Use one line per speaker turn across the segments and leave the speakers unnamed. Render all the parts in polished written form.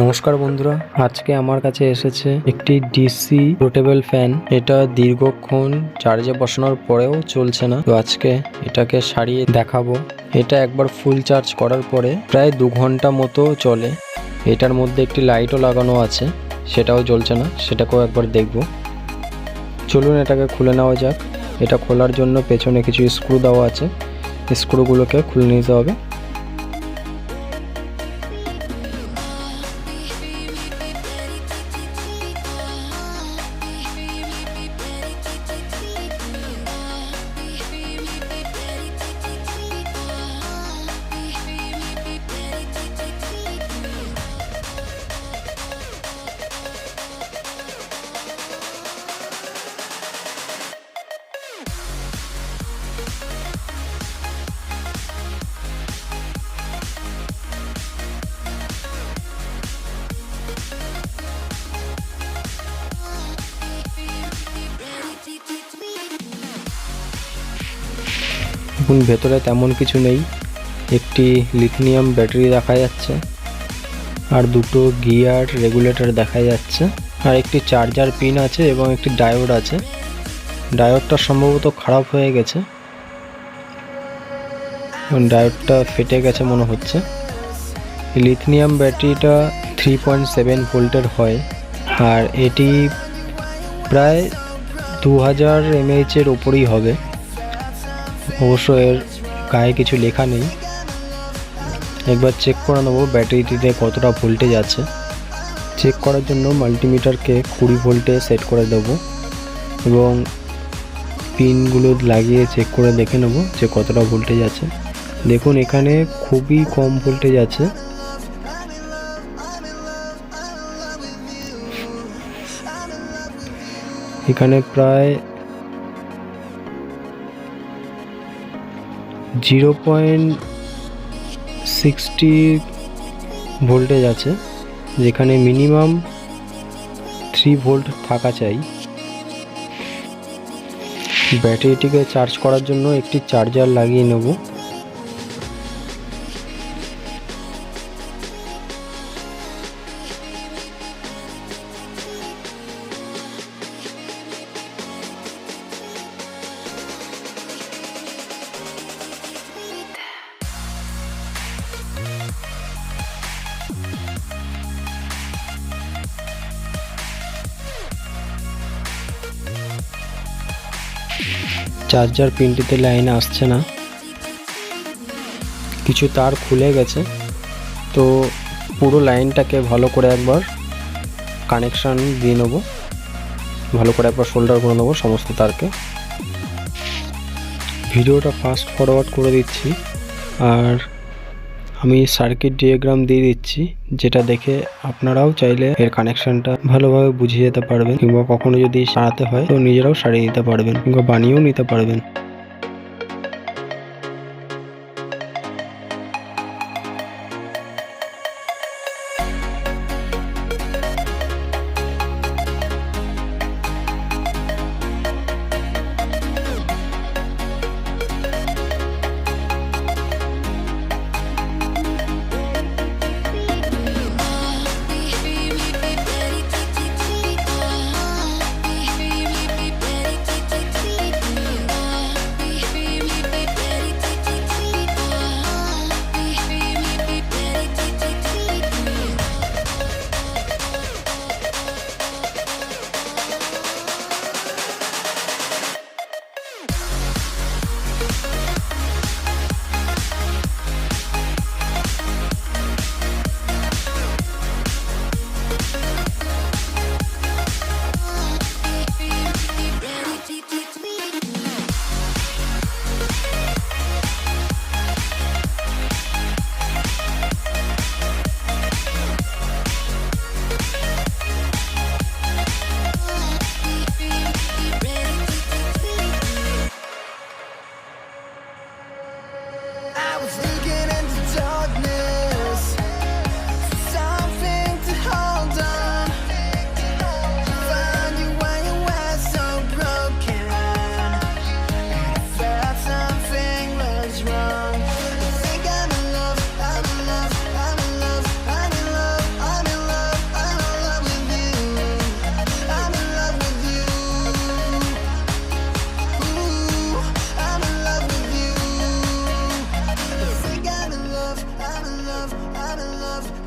নমস্কার বন্ধুরা, আজকে আমার কাছে এসেছে একটি ডিসি রোটেবল ফ্যান। এটা দীর্ঘক্ষণ চার্জে বসানোর পরেও চলছে না, তো আজকে এটাকে সারিয়ে দেখাবো। এটা একবার ফুল চার্জ করার পরে প্রায় 2 ঘন্টা মতো চলে। এটার মধ্যে একটি লাইটও লাগানো আছে, সেটাও জ্বলছে না, সেটাকেও একবার দেখব। চলুন এটাকে খুলে নেওয়া যাক। এটা খোলার জন্য পেছনে কিছু স্ক্রু দেওয়া আছে, স্ক্রুগুলোকে খুলে নিতে হবে। এখন ভেতরে তেমন কিছু নেই, একটি লিথিয়াম ব্যাটারি দেখা যাচ্ছে, আর দুটো গিয়ার রেগুলেটর দেখা যাচ্ছে, আর একটি চার্জার পিন আছে এবং একটি ডায়োড আছে। ডায়োডটা সম্ভবত খারাপ হয়ে গেছে, ডায়োডটা ফেটে গেছে মনে হচ্ছে। লিথিয়াম ব্যাটারিটা 3.7 ভোল্টের হয়, আর এটি প্রায় 2000 mAh এর ওপরই হবে। অবশ্য এর গায়ে কিছু লেখা নেই। একবার চেক করে নেবো ব্যাটারিটিতে কতটা ভোল্টেজ আছে। চেক করার জন্য মাল্টিমিটারকে 20 ভোল্টে সেট করে দেবো এবং পিনগুলো লাগিয়ে চেক করে দেখে নেব যে কতটা ভোল্টেজ আছে। দেখুন এখানে খুবই কম ভোল্টেজ আছে। এখানে প্রায় 0.60 ভোল্টেজ আছে, যেখানে মিনিমাম 3 ভোল্ট থাকা চাই। ব্যাটারিটিকে চার্জ করার জন্য একটি চার্জার লাগিয়ে নেব। চার্জার পিনটিতে লাইন আসছে না, কিছু তার খুলে গেছে, তো পুরো লাইনটাকে ভালো করে একবার কানেকশান দিয়ে নেব, ভালো করে একবার সোল্ডার করে নেবো সমস্ত তারকে। ভিডিওটা ফাস্ট ফরওয়ার্ড করে দিচ্ছি, আর আমি সার্কিট ডায়াগ্রাম দিয়ে দিচ্ছি, যেটা দেখে আপনারাও চাইলে এর কানেকশনটা ভালোভাবে বুঝিয়ে যেতে পারবেন, কিংবা কখনো যদি সারাতে হয় তো নিজেরাও সারিয়ে নিতে পারবেন, কিংবা বানিয়েও নিতে পারবেন।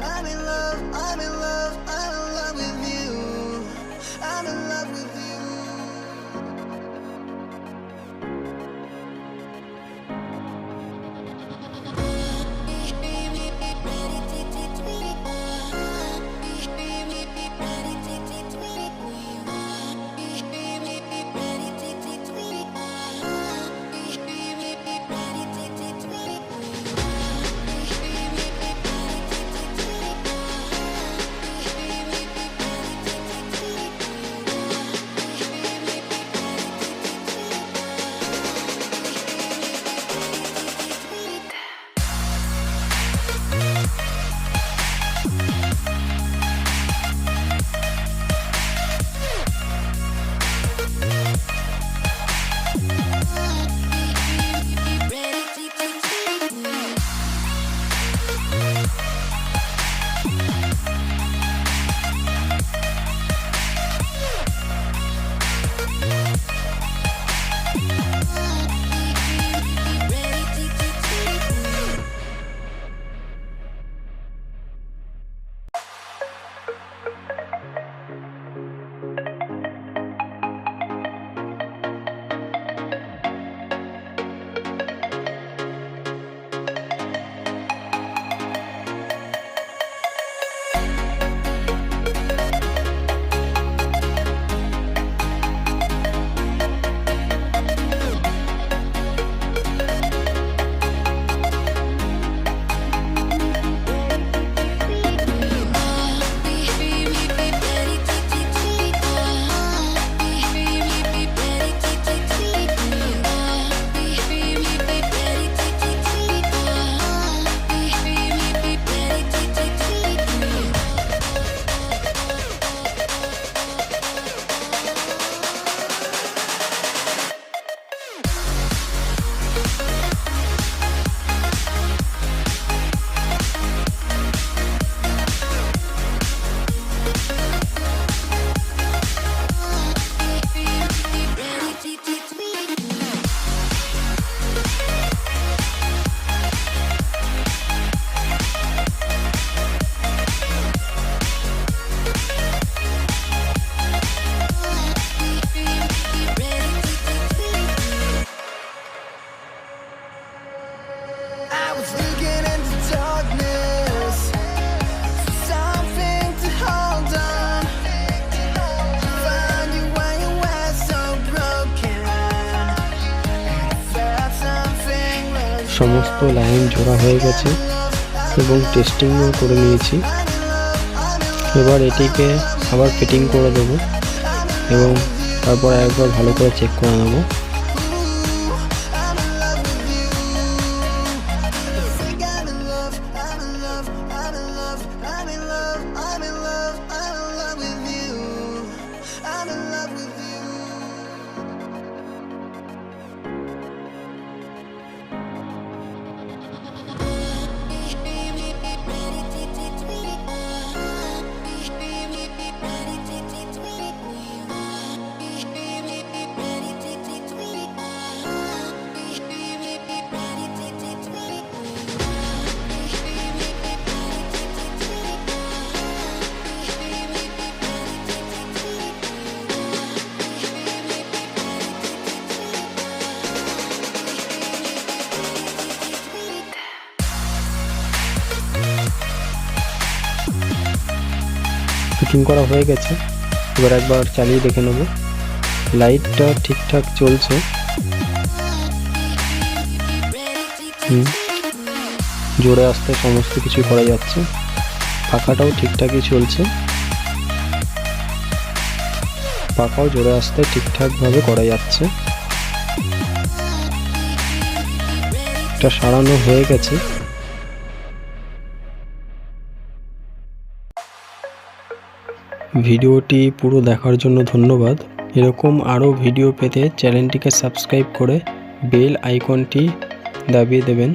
I'm in love, I'm in love, I'm in love with you. I'm in love with you. I was looking into darkness for something to hold on. Found you when you were so broken. Felt something was
সমস্ত line জোড়া হয়ে গেছে এবং টেস্টিংও করে নিয়েছি। এবার এটিকে আবার ফিটিং করে দেবো এবং তারপর একবার ভালো করে চেক করে নেব। ফিটিং করা হয়ে গেছে, এবার একবার চালিয়ে দেখে নেব। লাইটটা ঠিকঠাক চলছে, জোরে আসতে সমস্ত কিছু করা যাচ্ছে। পাখাটাও ঠিকঠাকই চলছে, পাখাও জোরে আসতে ঠিকঠাকভাবে করা যাচ্ছে। এটা সারানো হয়ে গেছে। ভিডিওটি পুরো দেখার জন্য ধন্যবাদ। এরকম আরও ভিডিও পেতে চ্যানেলটিকে সাবস্ক্রাইব করে বেল আইকনটি দাবিয়ে দেবেন।